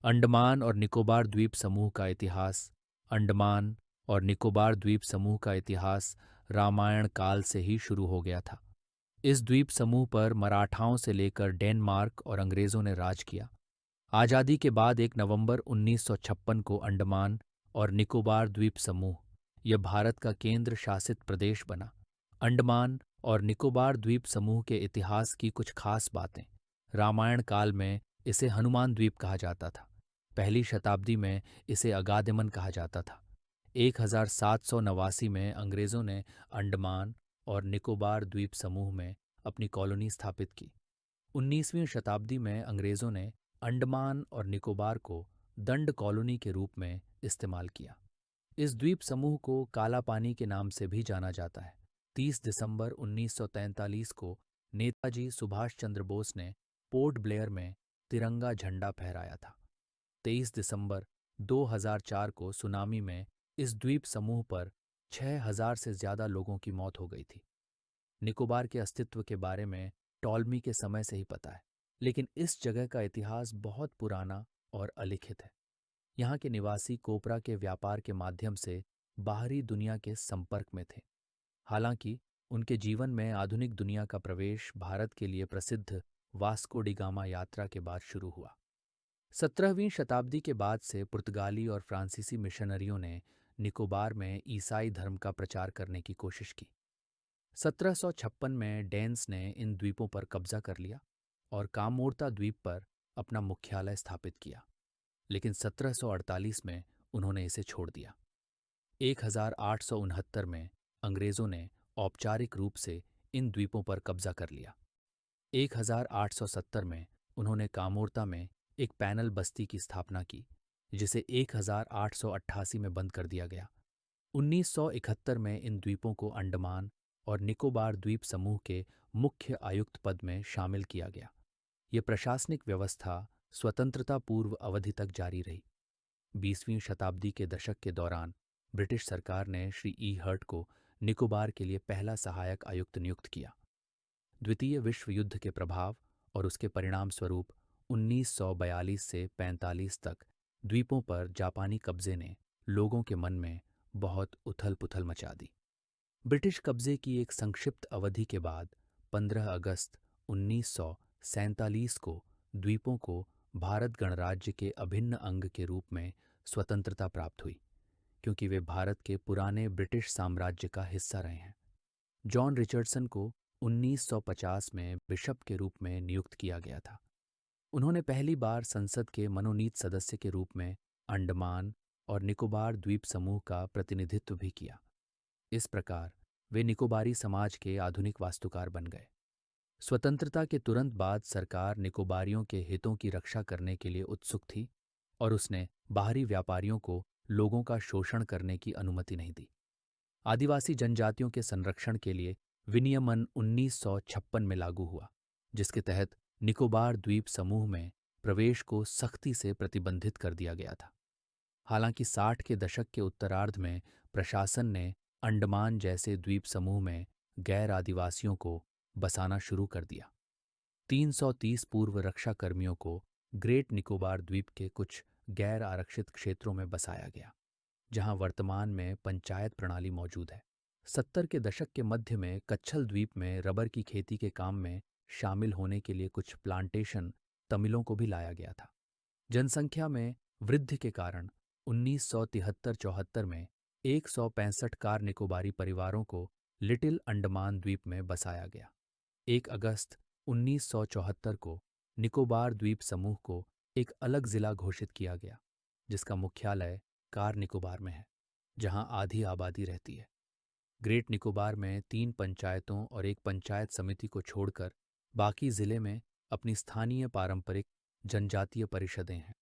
अंडमान और निकोबार द्वीप समूह का इतिहास। अंडमान और निकोबार द्वीप समूह का इतिहास रामायण काल से ही शुरू हो गया था। इस द्वीप समूह पर मराठाओं से लेकर डेनमार्क और अंग्रेज़ों ने राज किया। आज़ादी के बाद 1 नवंबर 1956 को अंडमान और निकोबार द्वीप समूह यह भारत का केंद्र शासित प्रदेश बना। अंडमान और निकोबार द्वीप समूह के इतिहास की कुछ खास बातें। रामायण काल में इसे हनुमान द्वीप कहा जाता था। पहली शताब्दी में इसे अगादिमन कहा जाता था। 1789 में अंग्रेज़ों ने अंडमान और निकोबार द्वीप समूह में अपनी कॉलोनी स्थापित की। 19वीं शताब्दी में अंग्रेज़ों ने अंडमान और निकोबार को दंड कॉलोनी के रूप में इस्तेमाल किया। इस द्वीप समूह को काला पानी के नाम से भी जाना जाता है। 30 दिसंबर 1943 को नेताजी सुभाष चंद्र बोस ने पोर्ट ब्लेयर में तिरंगा झंडा फहराया था। 23 दिसंबर 2004 को सुनामी में इस द्वीप समूह पर 6,000 से ज्यादा लोगों की मौत हो गई थी। निकोबार के अस्तित्व के बारे में टॉलमी के समय से ही पता है, लेकिन इस जगह का इतिहास बहुत पुराना और अलिखित है। यहाँ के निवासी कोपरा के व्यापार के माध्यम से बाहरी दुनिया के संपर्क में थे। हालांकि उनके जीवन में आधुनिक दुनिया का प्रवेश भारत के लिए प्रसिद्ध वास्को डी गामा यात्रा के बाद शुरू हुआ। 17वीं शताब्दी के बाद से पुर्तगाली और फ्रांसीसी मिशनरियों ने निकोबार में ईसाई धर्म का प्रचार करने की कोशिश की। 1756 में डेन्स ने इन द्वीपों पर कब्जा कर लिया और कामोर्ता द्वीप पर अपना मुख्यालय स्थापित किया, लेकिन 1748 में उन्होंने इसे छोड़ दिया। 1869 में अंग्रेज़ों ने औपचारिक रूप से इन द्वीपों पर कब्जा कर लिया। 1870 में उन्होंने कामोर्ता में एक पैनल बस्ती की स्थापना की, जिसे 1888 में बंद कर दिया गया। 1971 में इन द्वीपों को अंडमान और निकोबार द्वीप समूह के मुख्य आयुक्त पद में शामिल किया गया। ये प्रशासनिक व्यवस्था स्वतंत्रता पूर्व अवधि तक जारी रही। 20वीं शताब्दी के दशक के दौरान ब्रिटिश सरकार ने श्री ई हर्ट को निकोबार के लिए पहला सहायक आयुक्त नियुक्त किया। द्वितीय विश्व युद्ध के प्रभाव और उसके परिणाम स्वरूप 1942 से 45 तक द्वीपों पर जापानी कब्जे ने लोगों के मन में बहुत उथल पुथल मचा दी। ब्रिटिश कब्जे की एक संक्षिप्त अवधि के बाद 15 अगस्त 1947 को द्वीपों को भारत गणराज्य के अभिन्न अंग के रूप में स्वतंत्रता प्राप्त हुई, क्योंकि वे भारत के पुराने ब्रिटिश साम्राज्य का हिस्सा रहे हैं। जॉन रिचर्डसन को 1950 में बिशप के रूप में नियुक्त किया गया था। उन्होंने पहली बार संसद के मनोनीत सदस्य के रूप में अंडमान और निकोबार द्वीप समूह का प्रतिनिधित्व भी किया। इस प्रकार वे निकोबारी समाज के आधुनिक वास्तुकार बन गए। स्वतंत्रता के तुरंत बाद सरकार निकोबारियों के हितों की रक्षा करने के लिए उत्सुक थी और उसने बाहरी व्यापारियों को लोगों का शोषण करने की अनुमति नहीं दी। आदिवासी जनजातियों के संरक्षण के लिए विनियमन 1956 में लागू हुआ, जिसके तहत निकोबार द्वीप समूह में प्रवेश को सख्ती से प्रतिबंधित कर दिया गया था। हालांकि 60 के दशक के उत्तरार्ध में प्रशासन ने अंडमान जैसे द्वीप समूह में गैर आदिवासियों को बसाना शुरू कर दिया। 330 पूर्व रक्षा कर्मियों को ग्रेट निकोबार द्वीप के कुछ गैर आरक्षित क्षेत्रों में बसाया गया, जहां वर्तमान में पंचायत प्रणाली मौजूद है। 70 के दशक के मध्य में कच्छल द्वीप में रबर की खेती के काम में शामिल होने के लिए कुछ प्लांटेशन तमिलों को भी लाया गया था। जनसंख्या में वृद्धि के कारण 1973-74 में 165 कार निकोबारी परिवारों को लिटिल अंडमान द्वीप में बसाया गया। 1 अगस्त 1974 को निकोबार द्वीप समूह को एक अलग जिला घोषित किया गया, जिसका मुख्यालय कार निकोबार में है, जहां आधी आबादी रहती है। ग्रेट निकोबार में 3 पंचायतों और एक पंचायत समिति को छोड़कर बाकी जिले में अपनी स्थानीय पारंपरिक जनजातीय परिषदें हैं।